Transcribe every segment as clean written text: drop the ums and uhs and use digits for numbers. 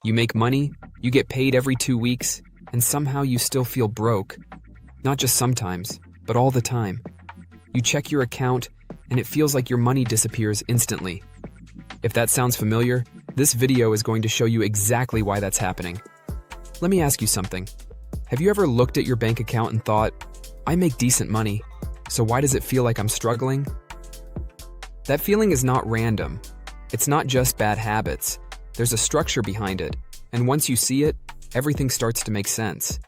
You make money, you get paid every 2 weeks, and somehow you still feel broke. Not just sometimes, but all the time. You check your account, and it feels like your money disappears instantly. If that sounds familiar, this video is going to show you exactly why that's happening. Let me ask you something. Have you ever looked at your bank account and thought, I make decent money, so why does it feel like I'm struggling? That feeling is not random. It's not just bad habits. There's a structure behind it, and once you see it, everything starts to make sense.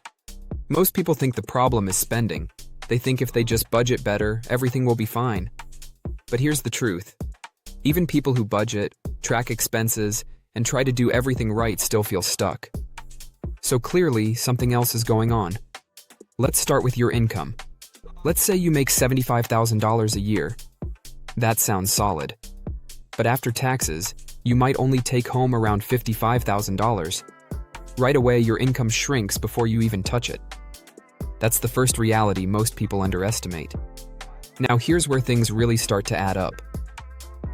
Most people think the problem is spending. They think if they just budget better, everything will be fine. But here's the truth. Even people who budget, track expenses, and try to do everything right still feel stuck. So clearly, something else is going on. Let's start with your income. Let's say you make $75,000 a year. That sounds solid. But after taxes, you might only take home around $55,000. Right away, your income shrinks before you even touch it. That's the first reality most people underestimate. Now here's where things really start to add up.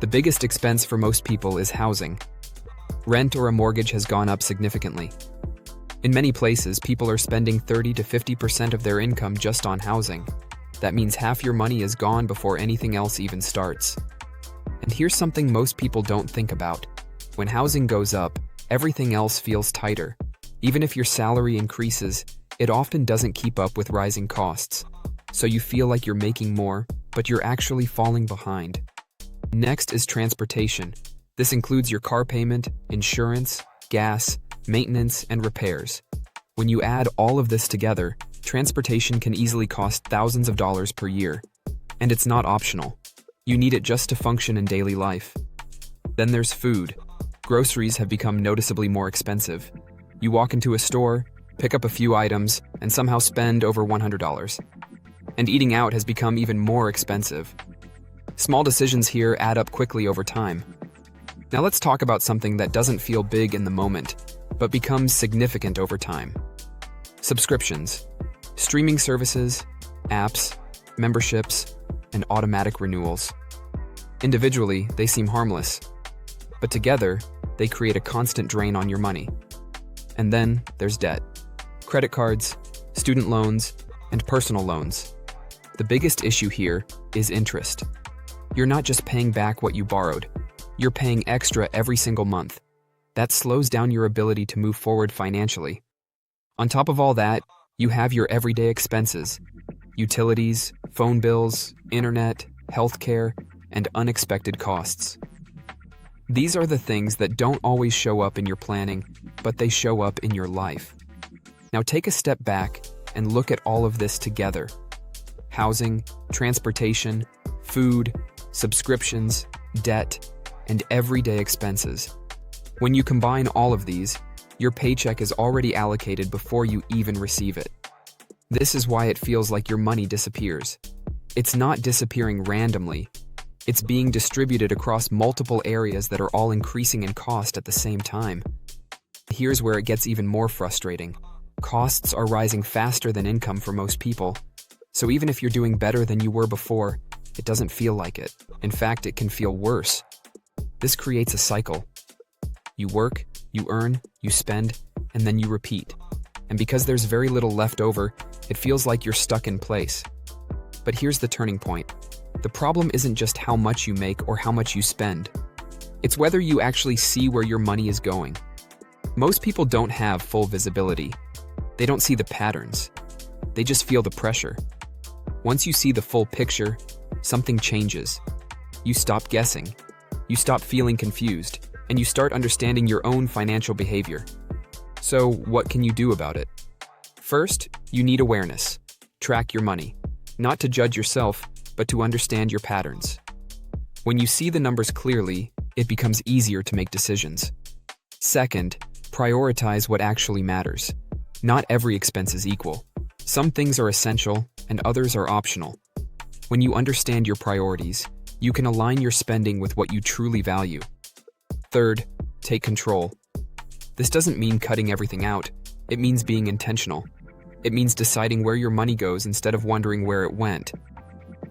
The biggest expense for most people is housing. Rent or a mortgage has gone up significantly. In many places, people are spending 30 to 50% of their income just on housing. That means half your money is gone before anything else even starts. And here's something most people don't think about. When housing goes up, everything else feels tighter. Even if your salary increases, it often doesn't keep up with rising costs. So you feel like you're making more, but you're actually falling behind. Next is transportation. This includes your car payment, insurance, gas, maintenance, and repairs. When you add all of this together, transportation can easily cost thousands of dollars per year. And it's not optional. You need it just to function in daily life. Then there's food. Groceries have become noticeably more expensive. You walk into a store, pick up a few items, and somehow spend over $100. And eating out has become even more expensive. Small decisions here add up quickly over time. Now let's talk about something that doesn't feel big in the moment, but becomes significant over time. Subscriptions. Streaming services, apps, memberships, and automatic renewals. Individually, they seem harmless, but together, they create a constant drain on your money. And then there's debt. Credit cards, student loans, and personal loans. The biggest issue here is interest. You're not just paying back what you borrowed, you're paying extra every single month. That slows down your ability to move forward financially. On top of all that, you have your everyday expenses, utilities, phone bills, internet, healthcare, and unexpected costs. These are the things that don't always show up in your planning, but they show up in your life. Now take a step back and look at all of this together. Housing, transportation, food, subscriptions, debt, and everyday expenses. When you combine all of these, your paycheck is already allocated before you even receive it. This is why it feels like your money disappears. It's not disappearing randomly. It's being distributed across multiple areas that are all increasing in cost at the same time. Here's where it gets even more frustrating. Costs are rising faster than income for most people. So even if you're doing better than you were before, it doesn't feel like it. In fact, it can feel worse. This creates a cycle. You work, you earn, you spend, and then you repeat. And because there's very little left over, it feels like you're stuck in place. But here's the turning point. The problem isn't just how much you make or how much you spend. It's whether you actually see where your money is going. Most people don't have full visibility. They don't see the patterns. They just feel the pressure. Once you see the full picture, something changes. You stop guessing. You stop feeling confused, and you start understanding your own financial behavior. So, what can you do about it? First, you need awareness. Track your money. Not to judge yourself, but to understand your patterns. When you see the numbers clearly, it becomes easier to make decisions. Second, prioritize what actually matters. Not every expense is equal. Some things are essential, and others are optional. When you understand your priorities, you can align your spending with what you truly value. Third, take control. This doesn't mean cutting everything out. It means being intentional. It means deciding where your money goes instead of wondering where it went.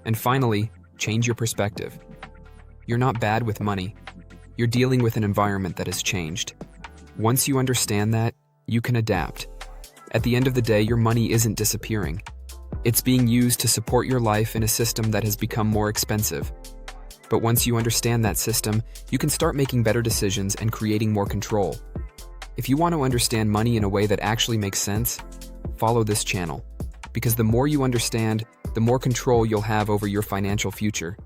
And finally, change your perspective. You're not bad with money. You're dealing with an environment that has changed. Once you understand that, you can adapt. At the end of the day, your money isn't disappearing. It's being used to support your life in a system that has become more expensive. But once you understand that system, you can start making better decisions and creating more control. If you want to understand money in a way that actually makes sense, follow this channel. Because the more you understand, the more control you'll have over your financial future.